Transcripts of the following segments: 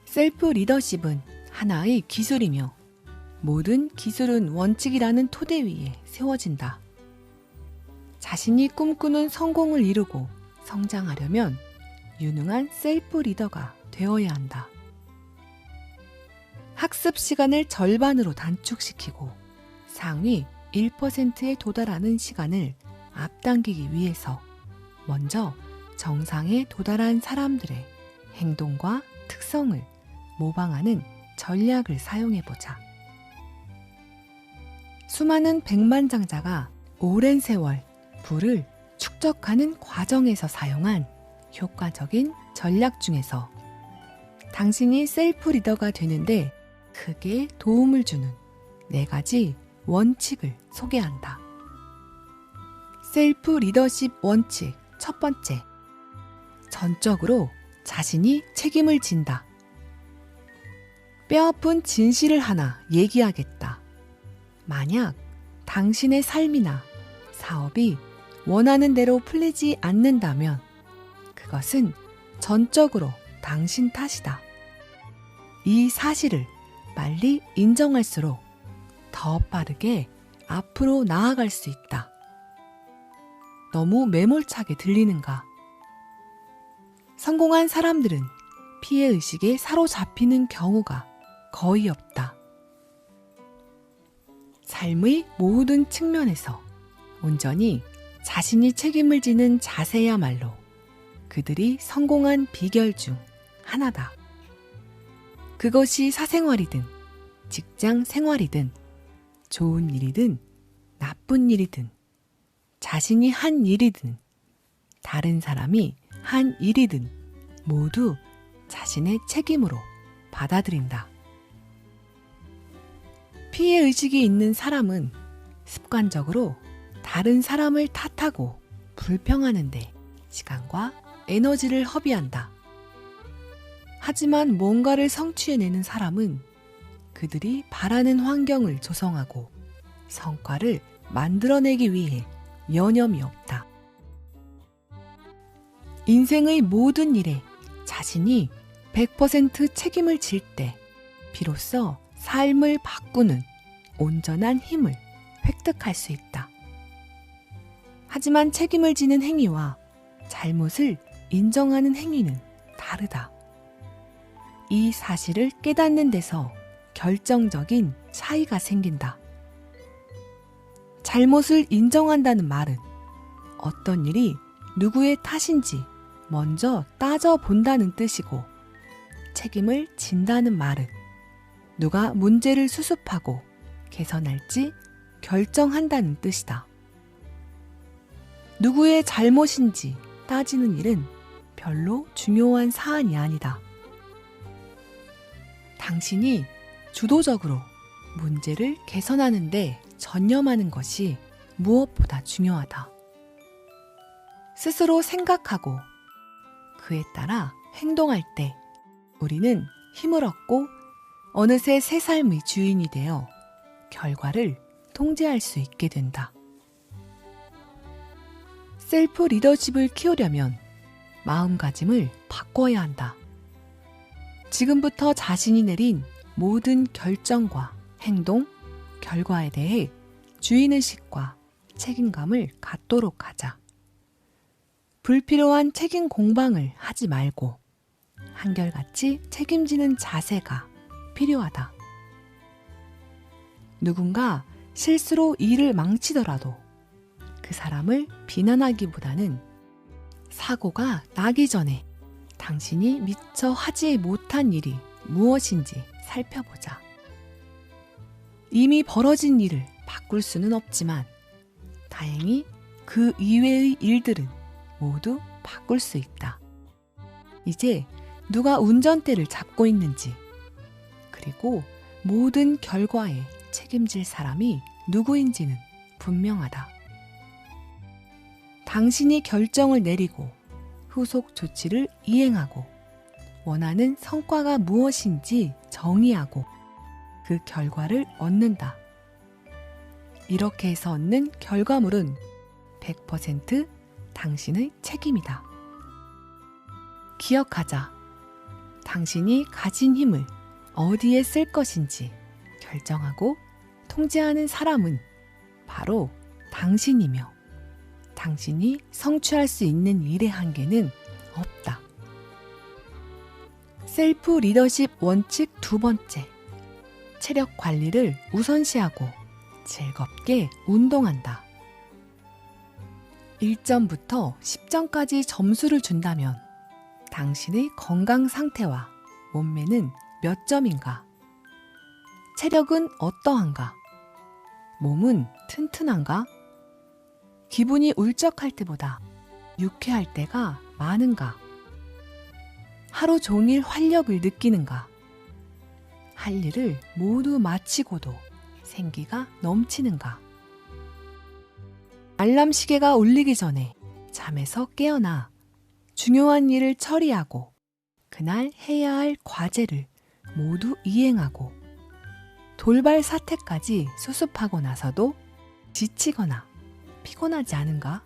셀프 리더십은 하나의 기술이며 모든 기술은 원칙이라는 토대 위에 세워진다. 자신이 꿈꾸는 성공을 이루고 성장하려면 유능한 셀프 리더가 되어야 한다. 학습 시간을 절반으로 단축시키고 상위 1%에 도달하는 시간을 앞당기기 위해서 먼저 정상에 도달한 사람들의 행동과 특성을 모방하는 전략을 사용해보자. 수많은 백만장자가 오랜 세월 부를 축적하는 과정에서 사용한 효과적인 전략 중에서 당신이 셀프 리더가 되는데 크게 도움을 주는 4가지 원칙을 소개한다. 셀프 리더십 원칙 첫 번째, 전적으로 자신이 책임을 진다. 뼈아픈 진실을 하나 얘기하겠다. 만약 당신의 삶이나 사업이 원하는 대로 풀리지 않는다면 그것은 전적으로 당신 탓이다. 이 사실을 빨리 인정할수록 더 빠르게 앞으로 나아갈 수 있다. 너무 매몰차게 들리는가? 성공한 사람들은 피해의식에 사로잡히는 경우가 거의 없다. 삶의 모든 측면에서 온전히 자신이 책임을 지는 자세야말로 그들이 성공한 비결 중 하나다. 그것이 사생활이든 직장 생활이든 좋은 일이든 나쁜 일이든 자신이 한 일이든 다른 사람이 한 일이든 모두 자신의 책임으로 받아들인다. 피해의식이 있는 사람은 습관적으로 다른 사람을 탓하고 불평하는데 시간과 에너지를 허비한다. 하지만 뭔가를 성취해내는 사람은 그들이 바라는 환경을 조성하고 성과를 만들어내기 위해 여념이 없다. 인생의 모든 일에 자신이 100% 책임을 질 때 비로소 삶을 바꾸는 온전한 힘을 획득할 수 있다. 하지만 책임을 지는 행위와 잘못을 인정하는 행위는 다르다. 이 사실을 깨닫는 데서 결정적인 차이가 생긴다. 잘못을 인정한다는 말은 어떤 일이 누구의 탓인지 먼저 따져본다는 뜻이고, 책임을 진다는 말은 누가 문제를 수습하고 개선할지 결정한다는 뜻이다. 누구의 잘못인지 따지는 일은 별로 중요한 사안이 아니다. 당신이 주도적으로 문제를 개선하는 데 전념하는 것이 무엇보다 중요하다. 스스로 생각하고 그에 따라 행동할 때 우리는 힘을 얻고 어느새 새 삶의 주인이 되어 결과를 통제할 수 있게 된다. 셀프 리더십을 키우려면 마음가짐을 바꿔야 한다. 지금부터 자신이 내린 모든 결정과 행동, 결과에 대해 주인의식과 책임감을 갖도록 하자. 불필요한 책임 공방을 하지 말고 한결같이 책임지는 자세가 필요하다. 누군가 실수로 일을 망치더라도 그 사람을 비난하기보다는 사고가 나기 전에 당신이 미처 하지 못한 일이 무엇인지 살펴보자. 이미 벌어진 일을 바꿀 수는 없지만 다행히 그 이외의 일들은 모두 바꿀 수 있다. 이제 누가 운전대를 잡고 있는지, 그리고 모든 결과에 책임질 사람이 누구인지는 분명하다. 당신이 결정을 내리고 후속 조치를 이행하고 원하는 성과가 무엇인지 정의하고 그 결과를 얻는다. 이렇게 해서 얻는 결과물은 100% 당신의 책임이다. 기억하자. 당신이 가진 힘을 어디에 쓸 것인지 결정하고 통제하는 사람은 바로 당신이며 당신이 성취할 수 있는 일의 한계는 없다. 셀프 리더십 원칙 두 번째. 체력 관리를 우선시하고 즐겁게 운동한다. 1점부터 10점까지 점수를 준다면 당신의 건강 상태와 몸매는 몇 점인가? 체력은 어떠한가? 몸은 튼튼한가? 기분이 울적할 때보다 유쾌할 때가 많은가? 하루 종일 활력을 느끼는가? 할 일을 모두 마치고도 생기가 넘치는가? 알람 시계가 울리기 전에 잠에서 깨어나 중요한 일을 처리하고 그날 해야 할 과제를 모두 이행하고 돌발 사태까지 수습하고 나서도 지치거나 피곤하지 않은가?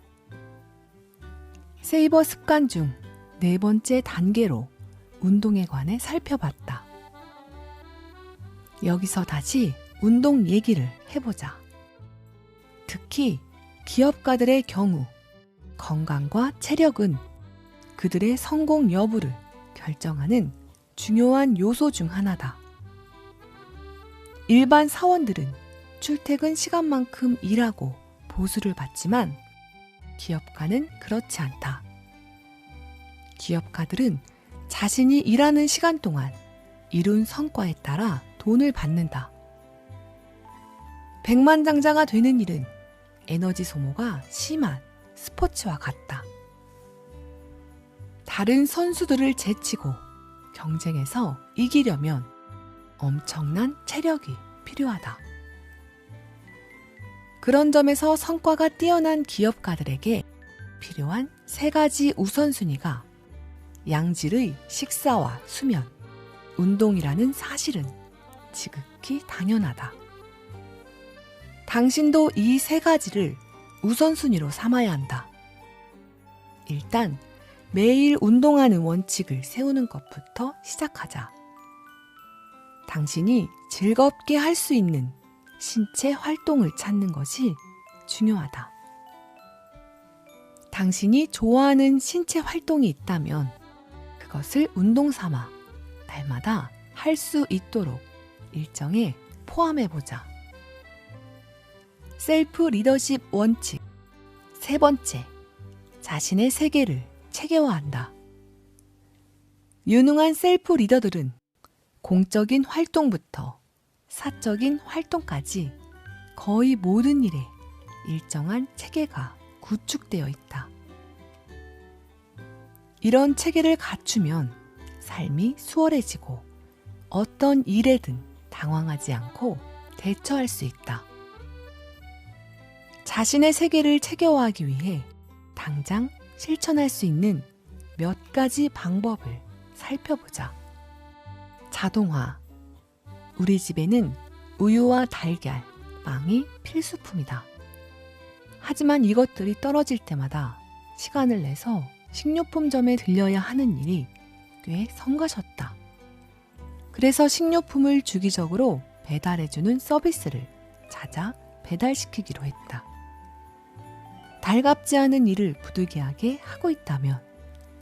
세이버 습관 중 네 번째 단계로 운동에 관해 살펴봤다. 여기서 다시 운동 얘기를 해보자. 특히 기업가들의 경우 건강과 체력은 그들의 성공 여부를 결정하는 중요한 요소 중 하나다. 일반 사원들은 출퇴근 시간만큼 일하고 보수를 받지만 기업가는 그렇지 않다. 기업가들은 자신이 일하는 시간 동안 이룬 성과에 따라 돈을 받는다. 백만장자가 되는 일은 에너지 소모가 심한 스포츠와 같다. 다른 선수들을 제치고 경쟁에서 이기려면 엄청난 체력이 필요하다. 그런 점에서 성과가 뛰어난 기업가들에게 필요한 세 가지 우선순위가 양질의 식사와 수면, 운동이라는 사실은 지극히 당연하다. 당신도 이 세 가지를 우선순위로 삼아야 한다. 일단 매일 운동하는 원칙을 세우는 것부터 시작하자. 당신이 즐겁게 할 수 있는 신체 활동을 찾는 것이 중요하다. 당신이 좋아하는 신체 활동이 있다면 그것을 운동 삼아 날마다 할 수 있도록 일정에 포함해보자. 셀프 리더십 원칙 세 번째, 자신의 세계를 체계화한다. 유능한 셀프 리더들은 공적인 활동부터 사적인 활동까지 거의 모든 일에 일정한 체계가 구축되어 있다. 이런 체계를 갖추면 삶이 수월해지고 어떤 일에든 당황하지 않고 대처할 수 있다. 자신의 세계를 체계화하기 위해 당장 실천할 수 있는 몇 가지 방법을 살펴보자. 자동화. 우리 집에는 우유와 달걀, 빵이 필수품이다. 하지만 이것들이 떨어질 때마다 시간을 내서 식료품점에 들려야 하는 일이 꽤 성가셨다. 그래서 식료품을 주기적으로 배달해주는 서비스를 찾아 배달시키기로 했다. 달갑지 않은 일을 부득이하게 하고 있다면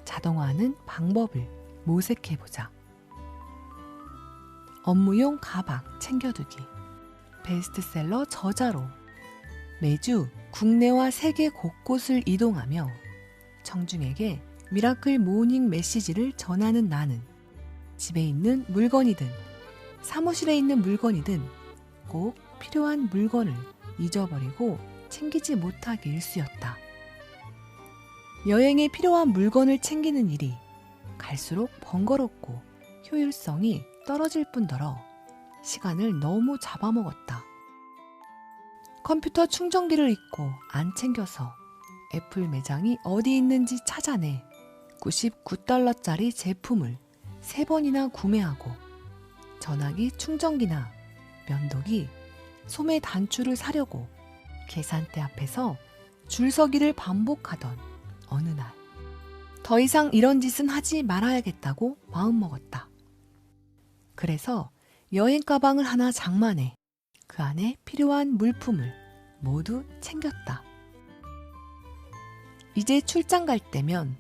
자동화하는 방법을 모색해보자. 업무용 가방 챙겨두기. 베스트셀러 저자로 매주 국내와 세계 곳곳을 이동하며 청중에게 미라클 모닝 메시지를 전하는 나는 집에 있는 물건이든 사무실에 있는 물건이든 꼭 필요한 물건을 잊어버리고 챙기지 못하기 일쑤였다. 여행에 필요한 물건을 챙기는 일이 갈수록 번거롭고 효율성이 떨어질 뿐더러 시간을 너무 잡아먹었다. 컴퓨터 충전기를 잊고 안 챙겨서 애플 매장이 어디 있는지 찾아내 $99짜리 제품을 3번이나 구매하고 전화기 충전기나 면도기, 소매 단추를 사려고 계산대 앞에서 줄서기를 반복하던 어느 날, 더 이상 이런 짓은 하지 말아야겠다고 마음먹었다. 그래서 여행 가방을 하나 장만해 그 안에 필요한 물품을 모두 챙겼다. 이제 출장 갈 때면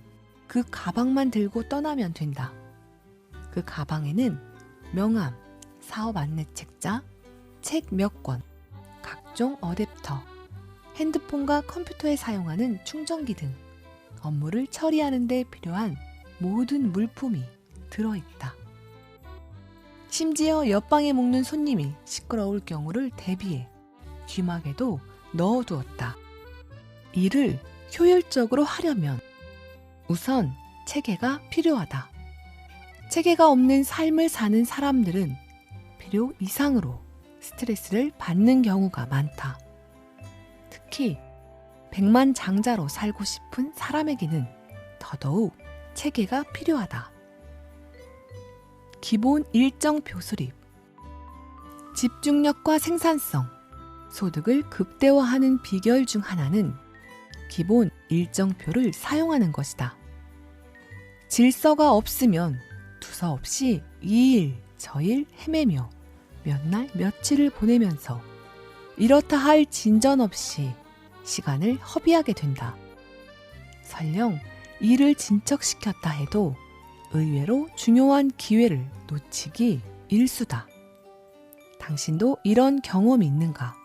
그 가방만 들고 떠나면 된다. 그 가방에는 명함, 사업 안내 책자, 책 몇 권, 각종 어댑터, 핸드폰과 컴퓨터에 사용하는 충전기 등 업무를 처리하는 데 필요한 모든 물품이 들어있다. 심지어 옆방에 묵는 손님이 시끄러울 경우를 대비해 귀마개도 넣어두었다. 일을 효율적으로 하려면 우선 체계가 필요하다. 체계가 없는 삶을 사는 사람들은 필요 이상으로 스트레스를 받는 경우가 많다. 특히 백만장자로 살고 싶은 사람에게는 더더욱 체계가 필요하다. 기본 일정표 수립. 집중력과 생산성, 소득을 극대화하는 비결 중 하나는 기본 일정표를 사용하는 것이다. 질서가 없으면 두서없이 이 일, 저 일 헤매며 몇 날 며칠을 보내면서 이렇다 할 진전 없이 시간을 허비하게 된다. 설령 일을 진척시켰다 해도 의외로 중요한 기회를 놓치기 일수다. 당신도 이런 경험이 있는가?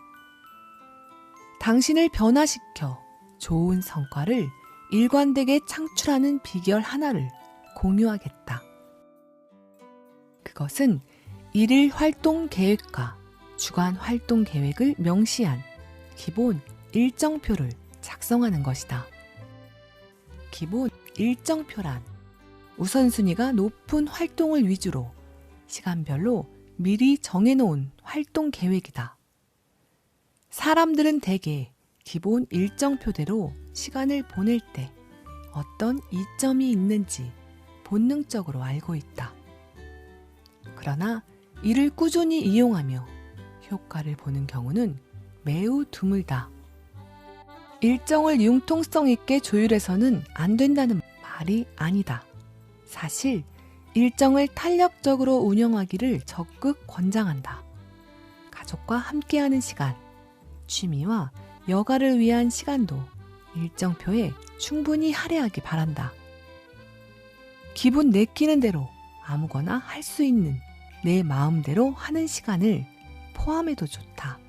당신을 변화시켜 좋은 성과를 일관되게 창출하는 비결 하나를 공유하겠다. 그것은 일일 활동 계획과 주간 활동 계획을 명시한 기본 일정표를 작성하는 것이다. 기본 일정표란 우선순위가 높은 활동을 위주로 시간별로 미리 정해놓은 활동 계획이다. 사람들은 대개 기본 일정표대로 시간을 보낼 때 어떤 이점이 있는지 본능적으로 알고 있다. 그러나 이를 꾸준히 이용하며 효과를 보는 경우는 매우 드물다. 일정을 융통성 있게 조율해서는 안 된다는 말이 아니다. 사실 일정을 탄력적으로 운영하기를 적극 권장한다. 가족과 함께하는 시간, 취미와 여가를 위한 시간도 일정표에 충분히 할애하기 바란다. 기분 내키는 대로 아무거나 할 수 있는 내 마음대로 하는 시간을 포함해도 좋다.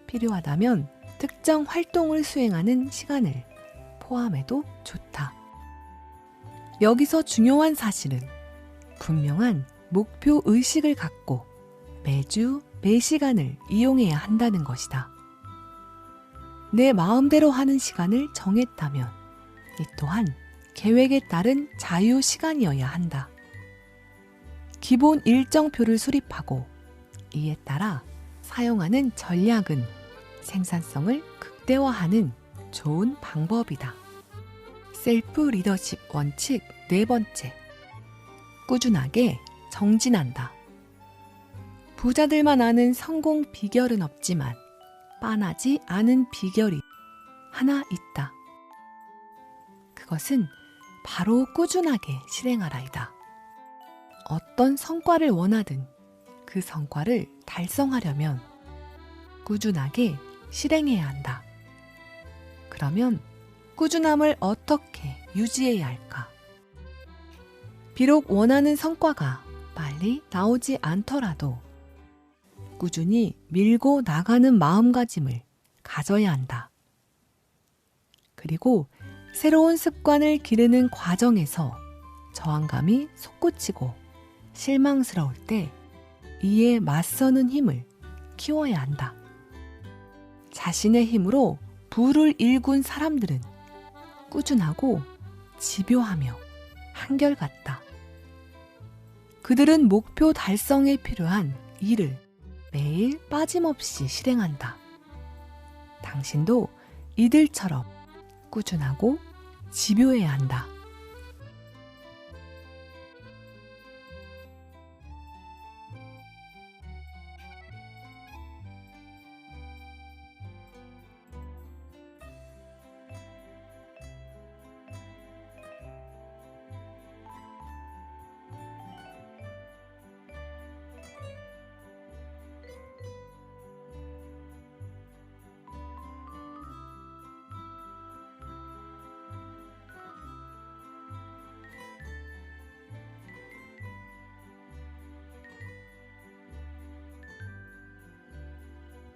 필요하다면 특정 활동을 수행하는 시간을 포함해도 좋다. 여기서 중요한 사실은 분명한 목표 의식을 갖고 매주 매 시간을 이용해야 한다는 것이다. 내 마음대로 하는 시간을 정했다면 이 또한 계획에 따른 자유 시간이어야 한다. 기본 일정표를 수립하고 이에 따라 사용하는 전략은 생산성을 극대화하는 좋은 방법이다. 셀프 리더십 원칙 4번째. 꾸준하게 정진한다. 부자들만 아는 성공 비결은 없지만 빤하지 않은 비결이 하나 있다. 그것은 바로 꾸준하게 실행하라이다. 어떤 성과를 원하든 그 성과를 달성하려면 꾸준하게 실행해야 한다. 그러면 꾸준함을 어떻게 유지해야 할까? 비록 원하는 성과가 빨리 나오지 않더라도 꾸준히 밀고 나가는 마음가짐을 가져야 한다. 그리고 새로운 습관을 기르는 과정에서 저항감이 솟구치고 실망스러울 때 이에 맞서는 힘을 키워야 한다. 자신의 힘으로 부를 일군 사람들은 꾸준하고 집요하며 한결같다. 그들은 목표 달성에 필요한 일을 매일 빠짐없이 실행한다. 당신도 이들처럼 꾸준하고 집요해야 한다.